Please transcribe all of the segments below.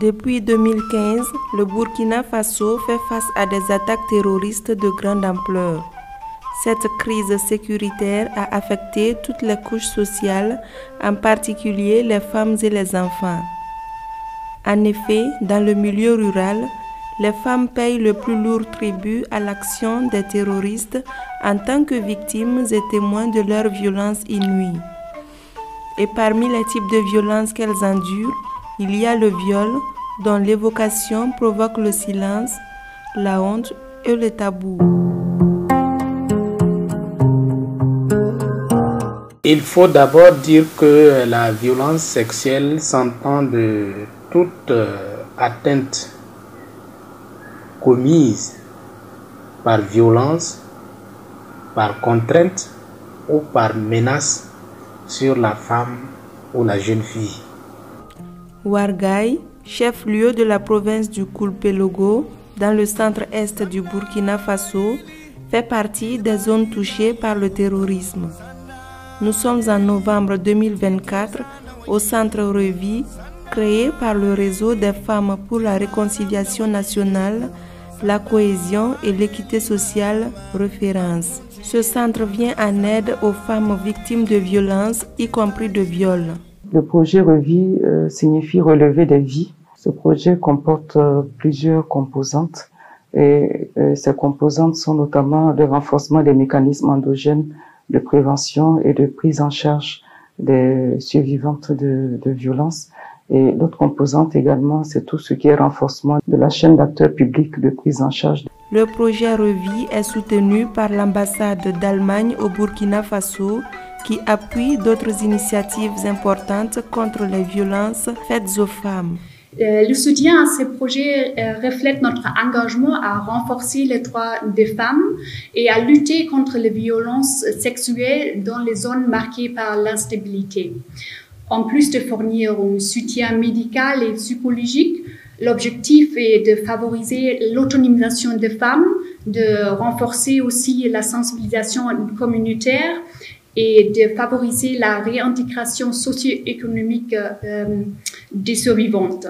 Depuis 2015, le Burkina Faso fait face à des attaques terroristes de grande ampleur. Cette crise sécuritaire a affecté toutes les couches sociales, en particulier les femmes et les enfants. En effet, dans le milieu rural, les femmes payent le plus lourd tribut à l'action des terroristes en tant que victimes et témoins de leur violence inouïe. Et parmi les types de violences qu'elles endurent, il y a le viol, dont l'évocation provoque le silence, la honte et le tabou. Il faut d'abord dire que la violence sexuelle s'entend de toute atteinte commise par violence, par contrainte ou par menace sur la femme ou la jeune fille. Ouarghaï, chef-lieu de la province du Koulpelogo, dans le centre-est du Burkina Faso, fait partie des zones touchées par le terrorisme. Nous sommes en novembre 2024 au centre Revi, créé par le réseau des femmes pour la réconciliation nationale, la cohésion et l'équité sociale référence. Ce centre vient en aide aux femmes victimes de violences, y compris de viols. Le projet Revi signifie relever des vies. Ce projet comporte plusieurs composantes et ces composantes sont notamment le renforcement des mécanismes endogènes de prévention et de prise en charge des survivantes de violences. Et l'autre composante également, c'est tout ce qui est renforcement de la chaîne d'acteurs publics de prise en charge. Le projet Revi est soutenu par l'ambassade d'Allemagne au Burkina Faso, qui appuie d'autres initiatives importantes contre les violences faites aux femmes. Le soutien à ces projets reflète notre engagement à renforcer les droits des femmes et à lutter contre les violences sexuelles dans les zones marquées par l'instabilité. En plus de fournir un soutien médical et psychologique, l'objectif est de favoriser l'autonomisation des femmes, de renforcer aussi la sensibilisation communautaire et de favoriser la réintégration socio-économique des survivantes.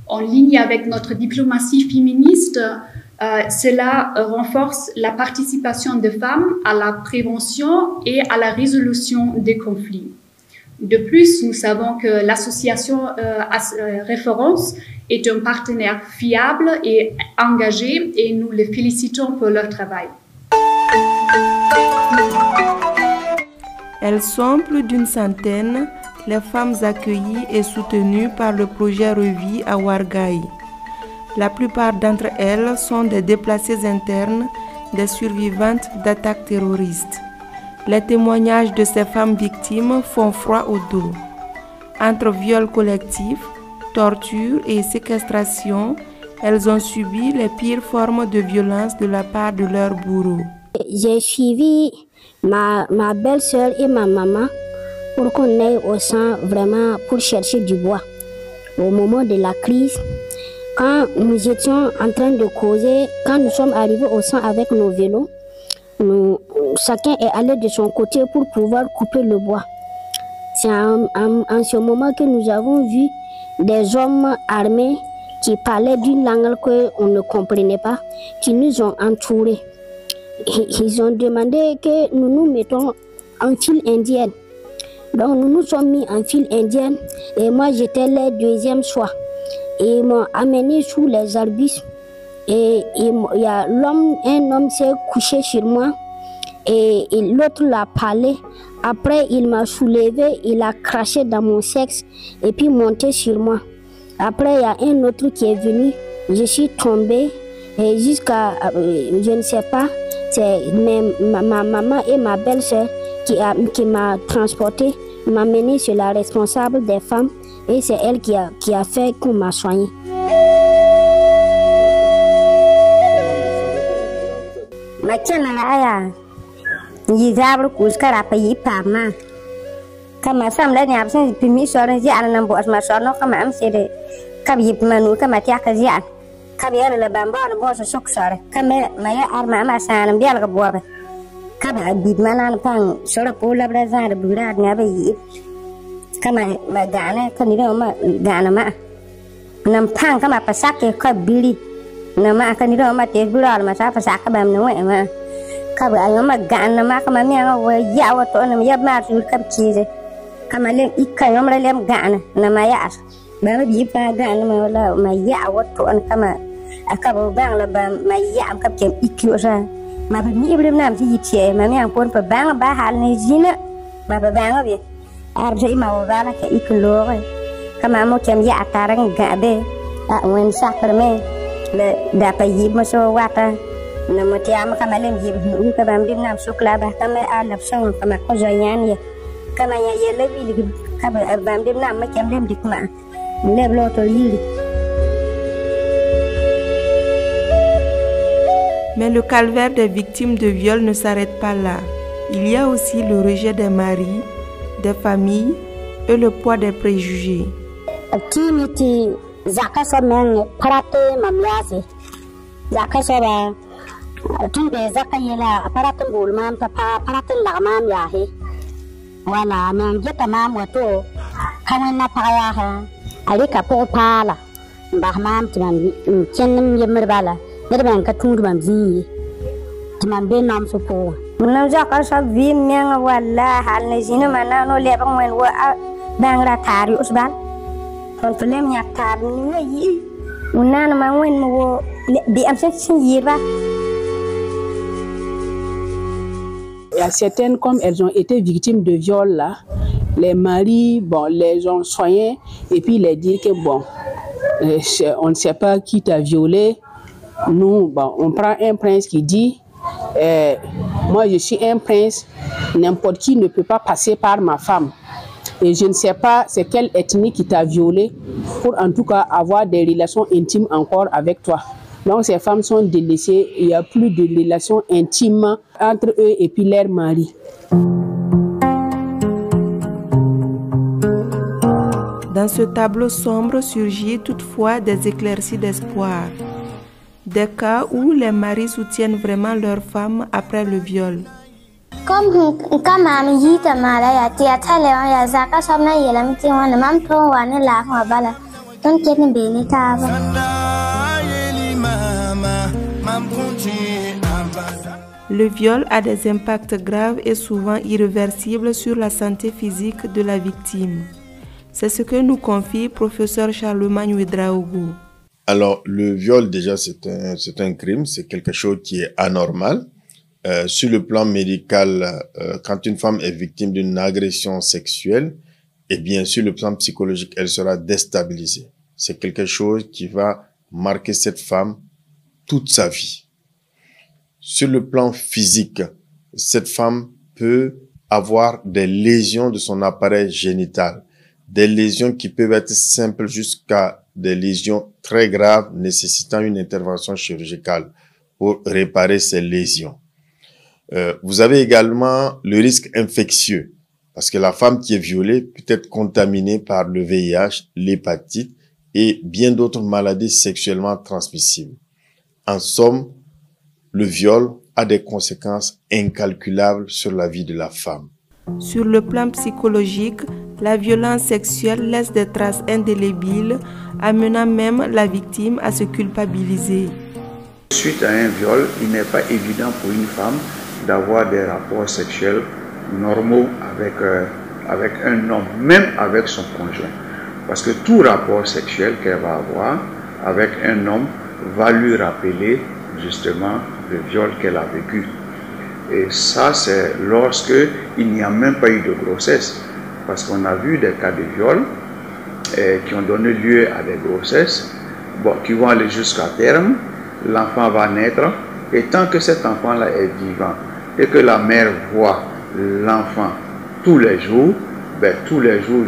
En ligne avec notre diplomatie féministe, cela renforce la participation des femmes à la prévention et à la résolution des conflits. De plus, nous savons que l'association Référence est un partenaire fiable et engagé et nous les félicitons pour leur travail. Elles sont plus d'une centaine, les femmes accueillies et soutenues par le projet Revi à Ouarghaï. La plupart d'entre elles sont des déplacées internes, des survivantes d'attaques terroristes. Les témoignages de ces femmes victimes font froid au dos. Entre viols collectifs, torture et séquestration, elles ont subi les pires formes de violence de la part de leurs bourreaux. J'ai suivi ma belle-sœur et ma maman pour qu'on aille au champ vraiment pour chercher du bois. Au moment de la crise, quand nous étions en train de causer, quand nous sommes arrivés au champ avec nos vélos, chacun est allé de son côté pour pouvoir couper le bois. C'est en ce moment que nous avons vu des hommes armés qui parlaient d'une langue qu'on ne comprenait pas, qui nous ont entourés. Ils ont demandé que nous nous mettons en file indienne. Donc nous nous sommes mis en file indienne et moi j'étais le deuxième choix. Et ils m'ont amené sous les arbustes et il y a un homme s'est couché sur moi et l'autre l'a parlé. Après il m'a soulevé, il a craché dans mon sexe et puis monté sur moi. Après il y a un autre qui est venu, je suis tombée et jusqu'à, je ne sais pas, c'est ma maman et ma belle-sœur qui m'a transportée, m'a menée sur la responsable des femmes et c'est elle qui a fait qu'on m'a soignée. Kama sam la nyab sen pimi soran zian nan bo asma sorno kama am sede kam yip manu kama tiaka zian kam yana la bamba no bo so sok sore kama maya arma ma sanam dial ga boba kama bid manan pang sora pola bra zar bura ngabe yip kama ma gana kan ni ma gana ma nam pang kama pasak ke ka bili nama kan ro ma te bura ma sa pasak ka bam no ma ka ba ayo ma ga nama kama mi nga wa ya wa to nam ya ma su ka kize kama lem ikka yom ra lem ga nama ya ba ma bi pa ga nama wala ma ya wa to an kama aka ba bang la ba ma ya am ka kem ikyo sa ma ba mi ibrahim nam ti yitie ma mi an pon pa bang ba hal ne jina ma ba bang bi ar je ma wa na ka iklo kama mo kem ya tarang ga be a wen sakrame le da pa yib ma so wata na mo tiam kama lem yib nu ka bam dim nam sukla ba kama a lap song kama ko joyan ye kama ya ye le bi ka ba bam dim nam ma kem lem dik ma le lo to yiri. Mais le calvaire des victimes de viol ne s'arrête pas là. Il y a aussi le rejet des maris, des familles et le poids des préjugés. Timiti zaka so men parate mamyase zaka so ba tumbe zaka yela parate bulman papa parate lagman yahe wala men jeta mam wato kawen na paya ha ali ka po pala bahmam timan chenim yemir bala derban ka tundu bam zi timan be nam so po mun zaka so vi men wala hal ne jina mana no le bang wen wa bangra tari usban kon problem ya tar ni yi unana ma wen mo bi am section yirba. Il y a certaines, comme elles ont été victimes de viol là, les maris, bon, les ont soignées et puis les dire que bon, on ne sait pas qui t'a violé. Nous, bon, on prend un prince qui dit, moi je suis un prince, n'importe qui ne peut pas passer par ma femme. Et je ne sais pas c'est quelle ethnie qui t'a violé pour en tout cas avoir des relations intimes encore avec toi. Donc ces femmes sont délaissées, il n'y a plus de relations intimes entre eux et puis leur mari. Dans ce tableau sombre surgit toutefois des éclaircies d'espoir. Des cas où les maris soutiennent vraiment leurs femmes après le viol. Comme mam yita mala ya tia tale ya zaka sabna yelam ti wana mam to wana la ma bala ton ketni beni taba. Le viol a des impacts graves et souvent irréversibles sur la santé physique de la victime. C'est ce que nous confie professeur Charlemagne Ouedraogo. Alors, le viol, déjà, c'est un crime, c'est quelque chose qui est anormal. Sur le plan médical, quand une femme est victime d'une agression sexuelle, et bien sur le plan psychologique, elle sera déstabilisée. C'est quelque chose qui va marquer cette femme toute sa vie. Sur le plan physique, cette femme peut avoir des lésions de son appareil génital, des lésions qui peuvent être simples jusqu'à des lésions très graves nécessitant une intervention chirurgicale pour réparer ces lésions. Vous avez également le risque infectieux, parce que la femme qui est violée peut être contaminée par le VIH, l'hépatite et bien d'autres maladies sexuellement transmissibles. En somme, le viol a des conséquences incalculables sur la vie de la femme. Sur le plan psychologique, la violence sexuelle laisse des traces indélébiles, amenant même la victime à se culpabiliser. Suite à un viol, il n'est pas évident pour une femme d'avoir des rapports sexuels normaux avec un homme, même avec son conjoint. Parce que tout rapport sexuel qu'elle va avoir avec un homme va lui rappeler justement le viol qu'elle a vécu. Et ça, c'est lorsque il n'y a même pas eu de grossesse. Parce qu'on a vu des cas de viol qui ont donné lieu à des grossesses qui vont aller jusqu'à terme. L'enfant va naître et tant que cet enfant-là est vivant et que la mère voit l'enfant tous les jours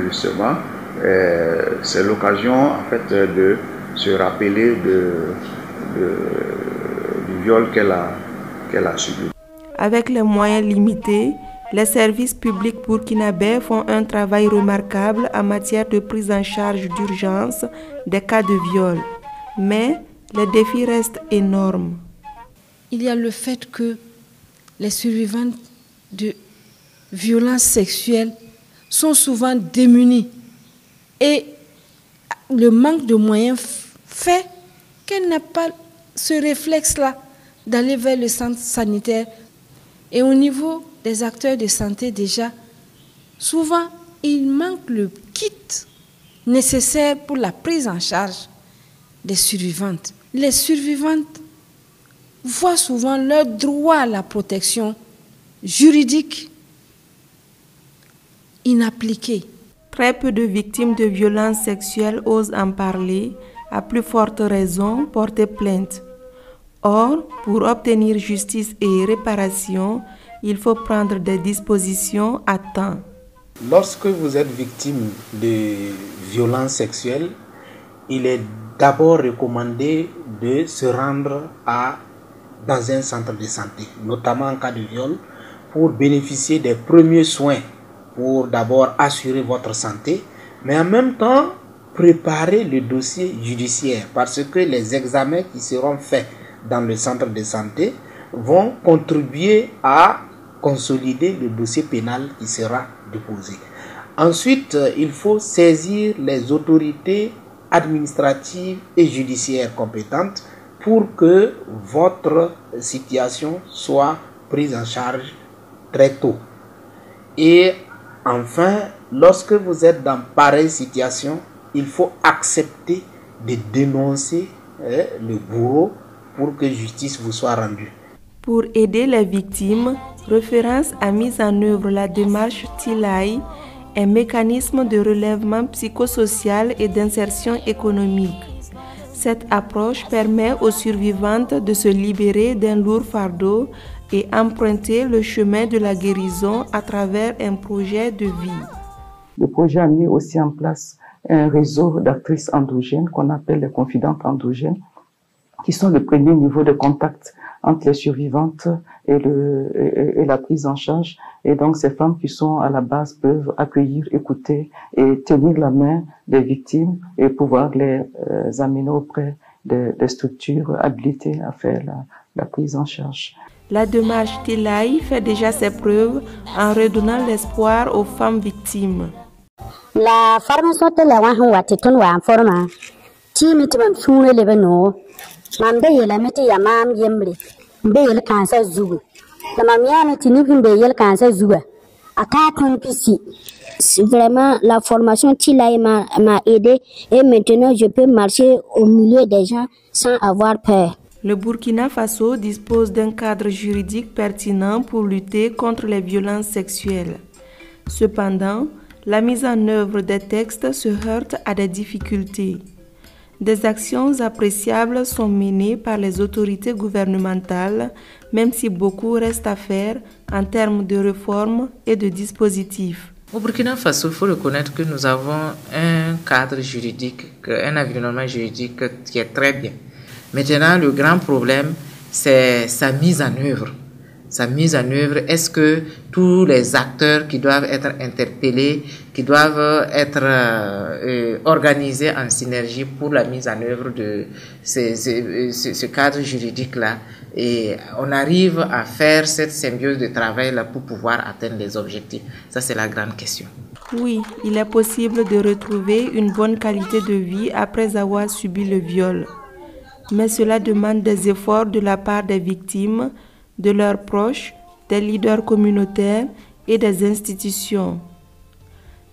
justement, c'est l'occasion en fait de se rappeler du viol qu'elle a subi. Avec les moyens limités, les services publics burkinabés font un travail remarquable en matière de prise en charge d'urgence des cas de viol. Mais les défis restent énormes. Il y a le fait que les survivantes de violences sexuelles sont souvent démunies et le manque de moyens fait qu'elle n'a pas ce réflexe-là d'aller vers le centre sanitaire. Et au niveau des acteurs de santé déjà, souvent, il manque le kit nécessaire pour la prise en charge des survivantes. Les survivantes voient souvent leur droit à la protection juridique inappliqué. Très peu de victimes de violences sexuelles osent en parler, à plus forte raison porter plainte. Or, pour obtenir justice et réparation, il faut prendre des dispositions à temps. Lorsque vous êtes victime de violences sexuelles, il est d'abord recommandé de se rendre dans un centre de santé, notamment en cas de viol, pour bénéficier des premiers soins, pour d'abord assurer votre santé, mais en même temps préparer le dossier judiciaire, parce que les examens qui seront faits dans le centre de santé vont contribuer à consolider le dossier pénal qui sera déposé. Ensuite, il faut saisir les autorités administratives et judiciaires compétentes pour que votre situation soit prise en charge très tôt. Et enfin, lorsque vous êtes dans pareille situation, il faut accepter de dénoncer le bourreau pour que justice vous soit rendue. Pour aider les victimes, Référence a mis en œuvre la démarche TILAI, un mécanisme de relèvement psychosocial et d'insertion économique. Cette approche permet aux survivantes de se libérer d'un lourd fardeau et emprunter le chemin de la guérison à travers un projet de vie. Le projet a mis aussi en place un réseau d'actrices endogènes qu'on appelle les confidentes endogènes, qui sont le premier niveau de contact entre les survivantes et la prise en charge. Et donc, ces femmes qui sont à la base peuvent accueillir, écouter et tenir la main des victimes et pouvoir les amener auprès des structures habilitées à faire la prise en charge. La démarche TILAI fait déjà ses preuves en redonnant l'espoir aux femmes victimes. La formation de la Wahuaton wa forma, Timitum Fune Leveno, Mambe la Mete Yamam Yemble, Bale Cancer Zoo, la Mamiana Tinipin Bale Cancer Zoo, à 4 PC. Vraiment, la formation TILAI m'a aidé et maintenant je peux marcher au milieu des gens sans avoir peur. Le Burkina Faso dispose d'un cadre juridique pertinent pour lutter contre les violences sexuelles. Cependant, la mise en œuvre des textes se heurte à des difficultés. Des actions appréciables sont menées par les autorités gouvernementales, même si beaucoup reste à faire en termes de réformes et de dispositifs. Au Burkina Faso, il faut reconnaître que nous avons un cadre juridique, un environnement juridique qui est très bien. Maintenant, le grand problème, c'est sa mise en œuvre. Sa mise en œuvre, est-ce que tous les acteurs qui doivent être interpellés, qui doivent être organisés en synergie pour la mise en œuvre de ce cadre juridique-là, et on arrive à faire cette symbiose de travail-là pour pouvoir atteindre les objectifs. Ça, c'est la grande question. Oui, il est possible de retrouver une bonne qualité de vie après avoir subi le viol. Mais cela demande des efforts de la part des victimes, de leurs proches, des leaders communautaires et des institutions.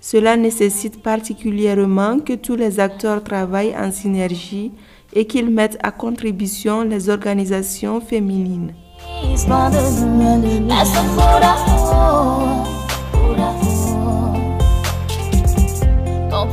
Cela nécessite particulièrement que tous les acteurs travaillent en synergie et qu'ils mettent à contribution les organisations féminines. Ton